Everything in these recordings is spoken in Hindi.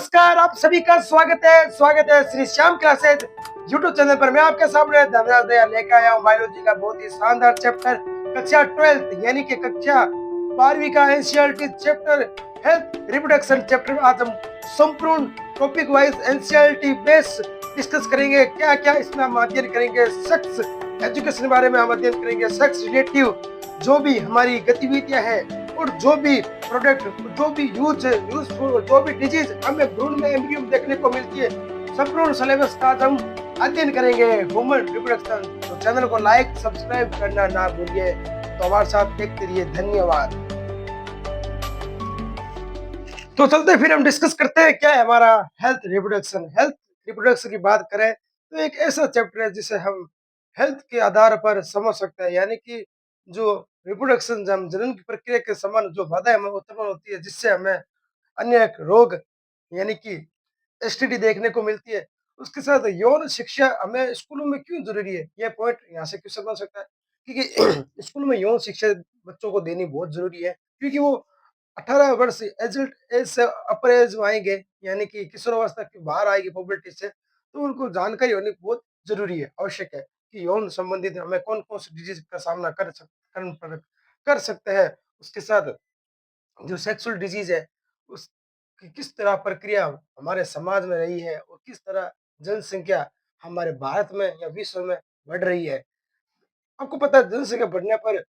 नमस्कार, आप सभी का स्वागत है Shri Shyam classes YouTube channel पर। मैं आपके सामने धनराज दयाल लेकर आया हूँ बायोलॉजी का बहुत ही शानदार चैप्टर कक्षा 12 यानी कि कक्षा 12वीं का NCERT chapter health reproduction chapter. आज हम संपूर्ण topic wise NCERT base discuss करेंगे। क्या क्या इसमें हम अध्ययन करेंगे, सेक्स एजुकेशन के बारे में हम अध्ययन करेंगे, सेक्स रिलेटिव जो भी हमारी गतिविधियां हैं और जो भी प्रोडक्ट, जो भी यूजफुल, जो भी डिजीज हमें भ्रूण में एम्ब्रियो में देखने को मिलती है, संपूर्ण सिलेबस का आज हम अध्ययन करेंगे ह्यूमन रिप्रोडक्शन। तो चैनल को लाइक सब्सक्राइब करना ना भूलिए। तो हमारे साथ देखते रहिए, धन्यवाद। तो चलते फिर हम डिस्कस करते हैं क्या है हमारा हेल्थ रिप्रोडक्शन की बात करें तो एक ऐसा चैप्टर है जिसे हम हेल्थ के आधार पर समझ सकते हैं। यानी कि जो रिप्रोडक्शन, जनन की प्रक्रिया के समान जो बाधाएं हमें उत्पन्न होती है, जिससे हमें अन्य एक रोग यानी कि एसटीडी देखने को मिलती है। उसके साथ यौन शिक्षा हमें स्कूलों में क्यों जरूरी है, यह पॉइंट यहाँ से क्वेश्चन बन सकता है। क्योंकि स्कूल में यौन शिक्षा बच्चों को देनी बहुत जरूरी है, क्योंकि वो 18 वर्ष एजल्ट एज से अपर एज में आएंगे, यानी कि किशोरावस्था के बाहर आएगी पुबर्टी से, तो उनको जानकारी होनी बहुत जरूरी है, आवश्यक है कि यौन संबंधित हमें कौन कौन सी डिजीज का सामना कर सकते हैं। उसके साथ जो सेक्सुअल डिजीज है उसकी किस तरह प्रक्रिया हमारे समाज में रही है और किस तरह जनसंख्या हमारे भारत में या विश्व में बढ़ रही है। आपको पता है जनसंख्या बढ़ने पर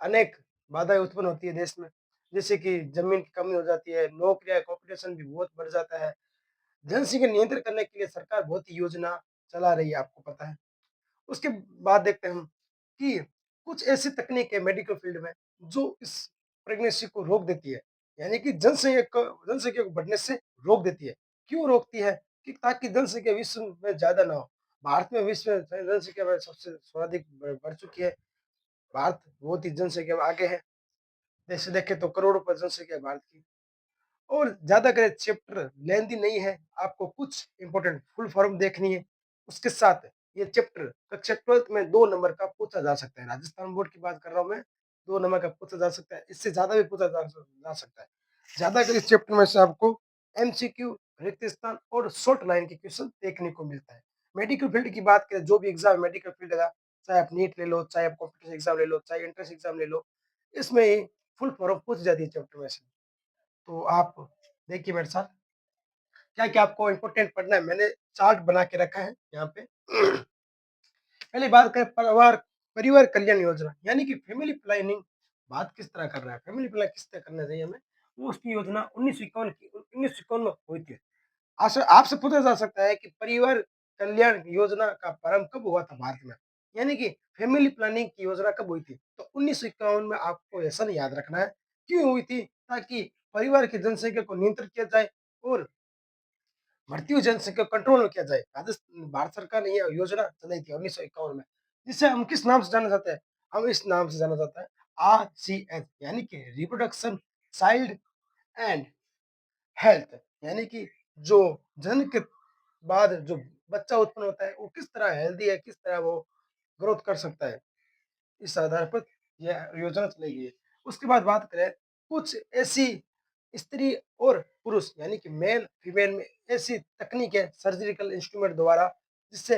अनेक बाधाएं उत्पन्न होती है देश में, जैसे कि जमीन की कमी हो जाती है, नौकरियां कंपटीशन भी बहुत बढ़ जाता है। जनसंख्या नियंत्रण करने के लिए सरकार बहुत ही योजना चला रही है, आपको पता है। उसके बाद देखते हैं हम कि कुछ ऐसी तकनीक है मेडिकल फील्ड में जो इस प्रेगनेंसी को रोक देती है, यानी कि जनसंख्या को बढ़ने से रोक देती है। क्यों रोकती है? कि ताकि जनसंख्या विश्व में ज्यादा ना हो। भारत में विश्व में जनसंख्या में सबसे सर्वाधिक बढ़ चुकी है। भारत बहुत ही जनसंख्या में आगे है। जैसे देखें तो करोड़ों पर जनसंख्या है भारत की। और ज्यादा करे चैप्टर लेंदी नहीं है, आपको कुछ इंपॉर्टेंट फुल फॉर्म देखनी है। उसके साथ ये चैप्टर कक्षा 12th में 2 नंबर का पूछा जा सकता है। राजस्थान बोर्ड की बात कर रहा हूँ मैं। 2 नंबर का पूछा जा सकता है, इससे ज्यादा भी पूछा जा सकता है। ज्यादा कर इस चैप्टर में से आपको एमसीक्यू, रिक्त स्थान और शॉर्ट लाइन के क्वेश्चन देखने को मिलता है। मेडिकल फील्ड की बात करें, जो भी एग्जाम मेडिकल फील्ड का, चाहे आप नीट ले लो, चाहे आप कॉम्पिटिशन एग्जाम ले लो, चाहे एंट्रेंस एग्जाम ले लो, इसमें फुल फॉर्म पूछ जाती है चैप्टर में से। तो आप देखिए मेरे साथ क्या क्या आपको इम्पोर्टेंट पढ़ना है। मैंने चार्ट बना के रखा है यहाँ पे। पहले बात करें परिवार परिवार कल्याण योजना, यानी कि फैमिली प्लानिंग। बात किस तरह कर रहा है, फैमिली प्लान किस तरह करना चाहिए हमें, वो उसकी योजना 1951 में हुई थी। आपसे आपसे पूछा जा सकता है कि परिवार कल्याण योजना का प्रारंभ कब हुआ था भारत में, यानी कि फैमिली प्लानिंग की योजना कब हुई थी। तो 1951 में। आपको ऐसा नहीं याद रखना है क्यों हुई थी, ताकि परिवार की जनसंख्या को नियंत्रित किया जाए और बढ़ती हुई जनसंख्या को कंट्रोल किया जाए। भारत सरकार ने यह योजना चलाई थी 1951 में, जिसे हम किस नाम से जाना जाता है, हम इस नाम से जाना जाता है RCH, यानी कि रिप्रोडक्शन, चाइल्ड एंड हेल्थ। यानी कि जो जन्म के बाद जो बच्चा उत्पन्न होता है वो किस तरह हेल्दी है, किस तरह वो ग्रोथ कर सकता है, इस आधार पर यह योजना चलाई गई है। उसके बाद बात करें कुछ ऐसी स्त्री और पुरुष, यानी कि मेल फीमेल में ऐसी तकनीक है सर्जिकल इंस्ट्रूमेंट द्वारा, जिससे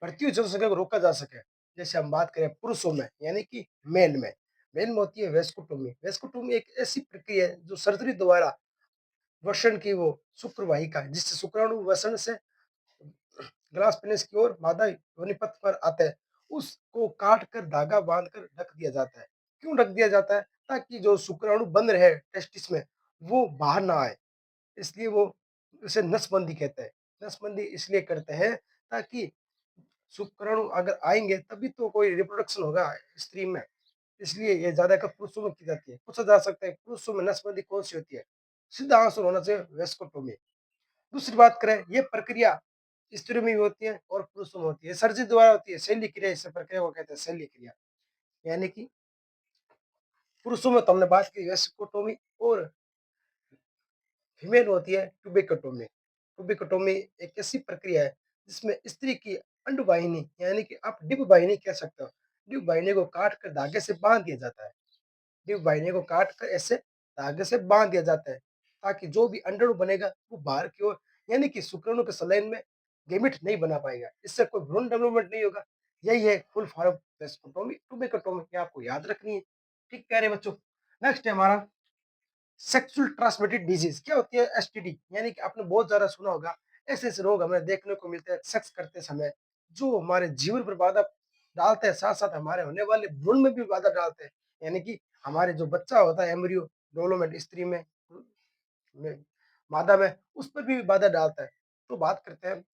बढ़ती हुई जनसंख्या को रोका जा सके। जैसे हम बात करें पुरुषों में, यानी कि मेल में होती है वेस्कोटोमी। वेस्कोटोमी एक ऐसी प्रक्रिया है जो सर्जरी द्वारा वसन की वो शुक्र वाहिका है, जिससे शुक्राणु वसन से ग्लास पेनिस की ओर मादा योनिपथ पर आते हैं, उसको काट कर धागा बांध कर ढक दिया जाता है। क्यों ढक दिया जाता है? ताकि जो शुक्राणु बंद रहे टेस्टिस में, वो बाहर ना आए। इसलिए वो उसे नसबंदी कहते हैं। नसबंदी इसलिए करते हैं ताकि शुक्राणु अगर आएंगे तभी तो कोई रिप्रोडक्शन होगा स्त्री में। इसलिए ये ज्यादातर पुरुषों में की जाती है। पूछा जा सकता है पुरुषों में नसबंदी कौन सी होती है? सीधा आंसर होना चाहिए वेस्कोटोमी। दूसरी बात करें, ये प्रक्रिया स्त्रियों में भी होती है और पुरुषों में होती है। सर्जरी द्वारा होती है, शल्य क्रिया, इस प्रक्रिया को कहते हैं शल्य क्रिया। यानी कि पुरुषों में तो हमने बात की वेस्कोटोमी, और फीमेल होती है ट्यूबिकोटोमी। ट्यूबिकोटोमी एक ऐसी प्रक्रिया है जिसमें स्त्री की अंडवाहिनी, यानी कि आप डिप वाहिनी कह सकते हो, डिप वाहिनी को काट कर धागे से बांध दिया जाता है। डिप वाहिनी को काट कर ऐसे धागे से बांध दिया जाता है। ताकि जो भी अंडाणु बनेगा वो बाहर की ओर यानी कि शुक्राणु के संलयन में गैमेट नहीं बना पाएगा। इससे कोई भ्रूण डेवलपमेंट नहीं होगा। यही है फुल फॉर्म टेस्टोटोमी टुबेकोटोमी, ये आपको याद रखनी है। ठीक प्यारे बच्चों। नेक्स्ट है हमारा सेक्सुअल ट्रांसमिटेड डिजीज। क्या होती है एसटीडी? यानी कि आपने बहुत ज्यादा सुना होगा, ऐसे ऐसे रोग हमें देखने को मिलते हैं सेक्स करते समय जो हमारे जीवन पर बाधा डालते हैं, साथ साथ हमारे होने वाले भ्रूण में भी बाधा डालते हैं। यानी कि हमारे जो बच्चा होता है एम्ब्रियो डेवलपमेंट स्त्री में मादा में, उस पर भी बाधा डालता है। तो बात करते हैं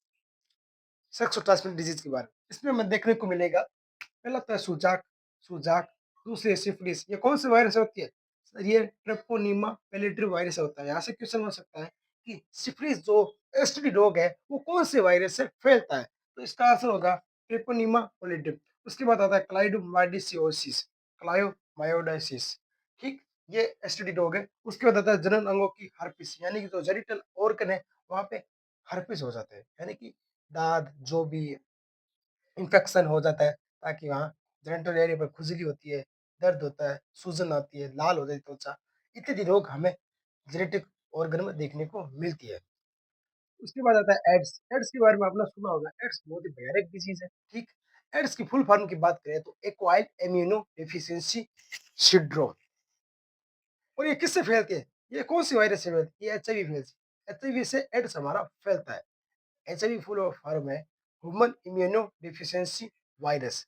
सेक्सुअल ट्रांसमिटेड डिजीज के बारे में। इसमें हमें देखने को मिलेगा, पहला तो है सूजाक, सूजाक, दूसरी है सिफिलिस। ये कौन सी वायरस होती है? सर ये ट्रेपोनीमा पैलिट्री वायरस होता है। यहाँ से क्वेश्चन हो सकता है कि सिफिलिस जो एसटीडी रोग है वो कौन से वायरस से फैलता है? तो इसका आंसर होगा ट्रेपोनीमा पैलिट्री। उसके बाद आता है क्लाइडोमाइडिसियोसिस, क्लायोमायोडाइसिस। ठीक, ये एसटीडी रोग है। उसके बाद आता है जनन अंगों की हर्पिस, यानी कि जो जेनिटल ऑर्गन है वहां पे हर्पिस हो जाते हैं, यानी कि दाद जो भी इन्फेक्शन हो जाता है, ताकि वहाँ जेनिटल एरिया पर खुजली होती है, दर्द होता है, सूजन आती है, लाल हो जाती है त्वचा, इत्यादि रोग हमें जेनेटिक ऑर्गन में देखने को मिलती है। उसके बाद आता है एड्स। एड्स के बारे में आपने सुना होगा, एड्स बहुत ही भयानक डिजीज है। ठीक, एड्स की फुल फॉर्म की बात करें तो एक्वायर्ड इम्यूनो डेफिशिएंसी सिंड्रोम। और ये किससे फैलती है? ये कौन सी वायरस से फैलती है? ये एचआईवी फैलती है। एचआईवी से एड्स हमारा फैलता है। एचआईवी फुल फॉर्म है ह्यूमन इम्यूनो डिफिशियंसी वायरस।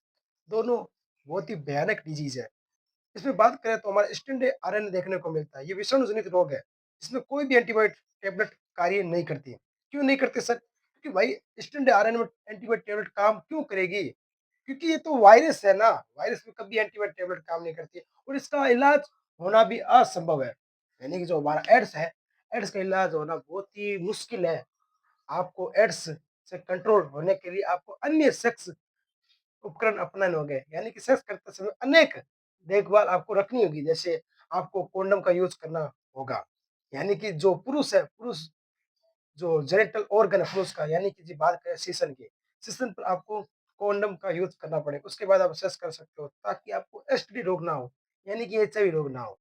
दोनों बहुत ही भयानक डिजीज है। इसमें बात करें तो हमारा स्टैंडर्ड आरएनए देखने को मिलता है। ये विषाणु जनित रोग है। इसमें कोई भी एंटीबायोटिक टेबलेट कार्य नहीं करती है। क्यों नहीं करते सर? क्योंकि भाई स्टैंडर्ड आरएनए में एंटीबायोटिक टेबलेट काम क्यों करेगी? क्योंकि ये तो वायरस है ना, वायरस में कभी एंटीबायोटिक टेबलेट काम नहीं करती है और इसका इलाज होना भी असंभव है। यानी कि जो हमारा एड्स है, एड्स का इलाज होना बहुत ही मुश्किल है। आपको एड्स से कंट्रोल होने के लिए आपको अन्य सेक्स उपकरण अपनाने होंगे, यानी कि सेक्स करते समय अनेक देखभाल आपको रखनी होगी। जैसे आपको कॉन्डम का यूज करना होगा, यानी कि जो पुरुष है, पुरुष जो जेनिटल ऑर्गन है पुरुष का, यानी कि जी बात करें सीसन की, सीसन पर आपको कॉन्डम का यूज करना पड़ेगा। उसके बाद आप सेक्स कर सकते हो ताकि आपको एसटीडी रोग ना हो, यानी कि एचआईवी रोग ना हो।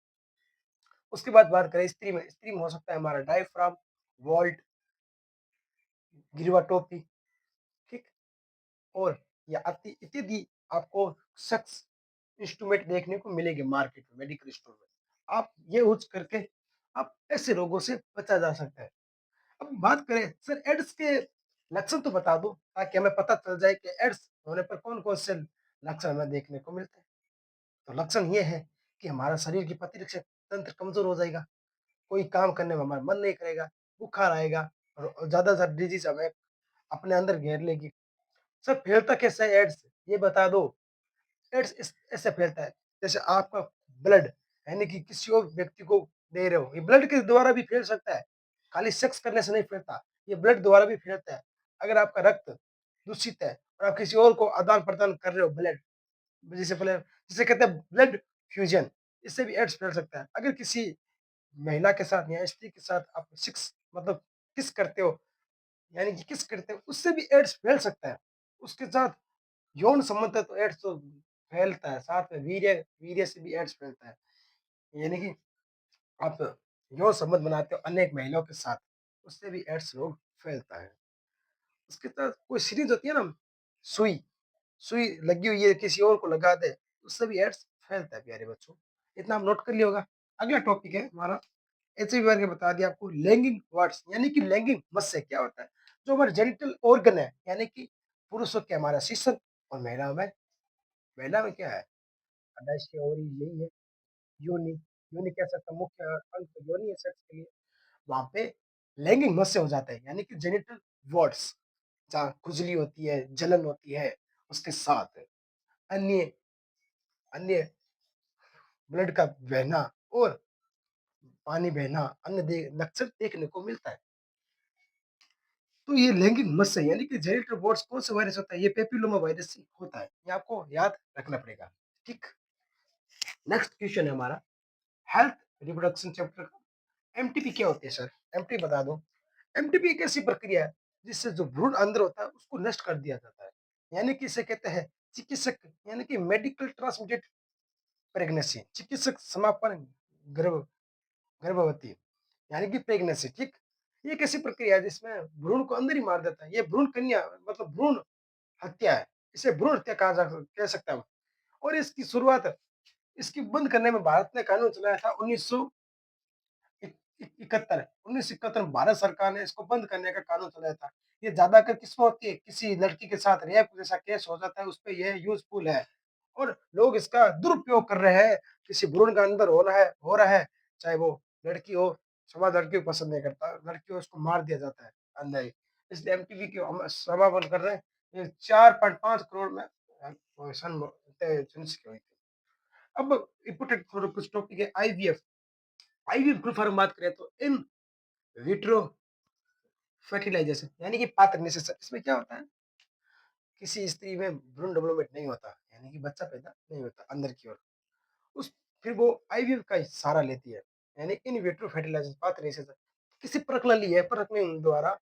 उसके बाद बात करें स्त्री में हो सकता है हमारा डायफ्राम, वॉल्ट, गिरवा टोपी। ठीक, और या अति इत्यादि आपको सेक्स इंस्ट्रूमेंट देखने को मिलेंगे मार्केट में, मेडिकल स्टोर में। आप ये यूज करके आप ऐसे रोगों से बचा जा सकता है। अब बात करें सर एड्स के लक्षण तो बता दो ताकि हमें पता चल जाए कि एड्स होने पर कौन कौन से लक्षण हमें देखने को मिलते हैं। तो लक्षण ये है कि हमारा शरीर की प्रतिरक्षक तंत्र कमजोर हो जाएगा, कोई काम करने में हमारा मन नहीं करेगा, बुखार आएगा और ज्यादा से ज्यादा डिजीज हमें अपने अंदर घेर लेगी। सर फैलता कैसे है एड्स, ये बता दो। एड्स ऐसे फैलता है जैसे आपका ब्लड, यानी कि किसी और व्यक्ति को दे रहे हो, ये ब्लड के द्वारा भी फैल सकता है। खाली सेक्स करने से नहीं फैलता, ये ब्लड द्वारा भी फैलता है। अगर आपका रक्त दूषित है और आप किसी और को आदान प्रदान कर रहे हो ब्लड, जिसे पहले जिसे कहते हैं ब्लड फ्यूजन, इससे भी एड्स फैल सकता है। अगर किसी महिला के साथ या स्त्री के साथ आप सेक्स मतलब किस करते हो, यानी कि किस करते हो, उससे भी एड्स फैल सकता है। उसके साथ यौन संबंध है तो एड्स तो फैलता है, साथ में वीर्य वीर्य से भी एड्स फैलता है। यानी कि आप यौन संबंध बनाते हो अनेक महिलाओं के साथ, उससे भी एड्स रोग फैलता है। उसके साथ कोई सीरीज होती है ना, सुई, सुई लगी हुई है किसी और को लगा दे, उससे भी एड्स फैलता है प्यारे बच्चों। इतना आप नोट कर लिया होगा। अगला टॉपिक है हमारा एचआईवी बारे में बता दिया आपको, लैंगिंग वार्ड्स यानी कि लैंगिंग मस्से क्या होता है? जो हमारे जेनिटल ऑर्गन है, यानी कि पुरुषों के हमारा शीर्षक और महिला में क्या है? अंडाशय ओवरी यही है। योनि, योनि कह सकते हैं, मुख्य अंग तो योनि है सेक्स के लिए। वहाँ पे लैंगिक मस्य हो जाता है, यानी कि जेनिटल वार्ड्स, जहाँ खुजली होती है, जलन होती है, उसके साथ अन्य अन्य ब्लड का बहना और पानी बहना, अन्य लक्षण देखने को मिलता है। तो ये लैंगिक मस्य यानी कि जेनिटल वार्ड्स कौन सा वायरस होता है? ये पेपिलोमा वायरस से होता है। ये आपको याद रखना पड़ेगा। ठीक, नेक्स्ट क्वेश्चन है हमारा हेल्थ रिप्रोडक्शन चैप्टर का। एमटीपी क्या होती है सर? एमटीपी बता दो। एमटीपी एक ऐसी प्रक्रिया है जिससे जो भ्रूण अंदर होता है उसको नष्ट कर दिया जाता है, यानी कि इसे कहते हैं चिकित्सक, यानी कि मेडिकल ट्रांसमिटेड प्रेगनेंसी, चिकित्सक समापन गर्भ गर्भवती। यानी कि प्रेगनेंसी, ठीक? ये एक ऐसी प्रक्रिया है जिसमें भ्रूण को अंदर ही मार देता है। ये भ्रूण कन्या मतलब भ्रूण हत्या है। इसे भ्रूण हत्या कह सकता है। और इसकी शुरुआत इसकी बंद करने में भारत ने कानून चलाया था 1971 1971 में भारत सरकार ने इसको बंद करने का कानून चलाया था। ये ज़्यादातर किसमें होती है? किसी लड़की के साथ रेप जैसा केस हो जाता है, उसपे ये यूज़फुल है और लोग इसका दुरुपयोग कर रहे हैं। किसी भ्रूण का अंदर हो रहा है, चाहे वो लड़की हो, समाज लड़कियों को पसंद नहीं करता, लड़की हो उसको मार दिया जाता है अंदर ही। इसलिए एमटीवी की हम समापन कर रहे हैं। ये 4.5 करोड़ में सन जनसंख्या हुई थी। अब इम्पोर्टेंट थोड़ा कुछ टॉपिक है आईवीएफ। आईवीएफ की अगर हम बात करें तो इन विट्रो फर्टिलाइजेशन यानी कि पात्र निषेचन। इसमें क्या होता है? किसी स्त्री में भ्रूण डेवलपमेंट नहीं होता, यानी कि बच्चा पैदा नहीं होता अंदर की ओर। उस फिर वो आईवीएफ का सहारा लेती है, यानी इन विट्रो फर्टिलाइजेशन पात्र निषेचन। किसी प्रक्रिया है, प्रक्रिया द्वारा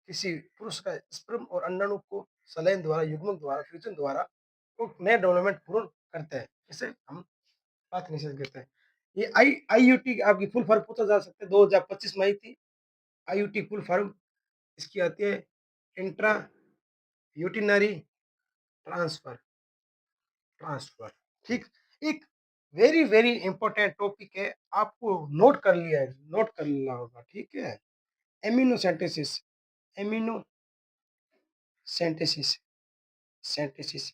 किसी पुरुष का स्पर्म और अंडाणु को सलाइन द्वारा, युग्मक द्वारा, फ्यूजन द्वारा वो नए डेवलपमेंट भ्रूण करते हैं। इसे हम पात्र निषेचन कहते हैं। ये आईयूटी आपकी फुल फॉर्म पूछा जा सकता है, 2025 में आई थी। आईयूटी फुल फॉर्म इसकी आती है इंट्रा यूटिनरी ट्रांसफर ट्रांसफर, ठीक? एक वेरी वेरी इंपॉर्टेंट टॉपिक है, आपको नोट कर लेना होगा, ठीक है? एमिनोसेंटेसिस एमिनोसेंटेसिस सेंटेसिस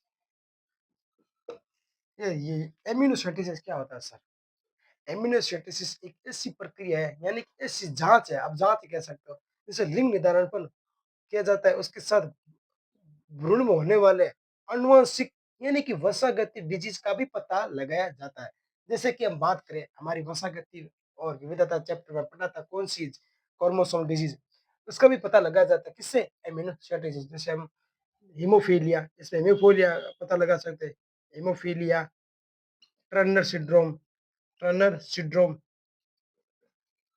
ये एमिनोसेंटेसिस क्या होता है सर? एमिनोसेंटेसिस एक ऐसी प्रक्रिया है, यानी कि ऐसी जांच है, आप जांच कह सकते हो, जिसे लिंग निर्धारण पर किया जाता है। उसके साथ भ्रूण में होने वाले आनुवंशिक यानी कि वंशागत डिजीज का भी पता लगाया जाता है। जैसे कि हम बात करें हमारी वंशागत और विविधता चैप्टर में पढ़ा था कौन सी क्रोमोसोम डिजीज, उसका भी पता लगाया जाता है किससे? Immuno strategy. जैसे हम हीमोफीलिया, इसमें हीमोफीलिया पता लगा सकते हैं। Haemophilia, Turner syndrome Turner syndrome,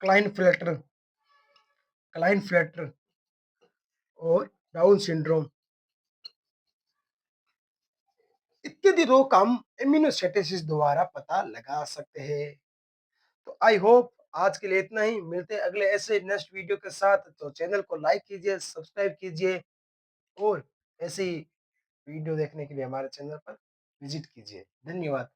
Klinefelter Klinefelter और डाउन सिंड्रोम इत्यादि रोग का हम इम्यूनोस्टेटिस द्वारा पता लगा सकते हैं। तो आई होप आज के लिए इतना ही। मिलते हैं अगले ऐसे नेक्स्ट वीडियो के साथ। तो चैनल को लाइक कीजिए, सब्सक्राइब कीजिए और ऐसी वीडियो देखने के लिए हमारे चैनल पर विजिट कीजिए। धन्यवाद।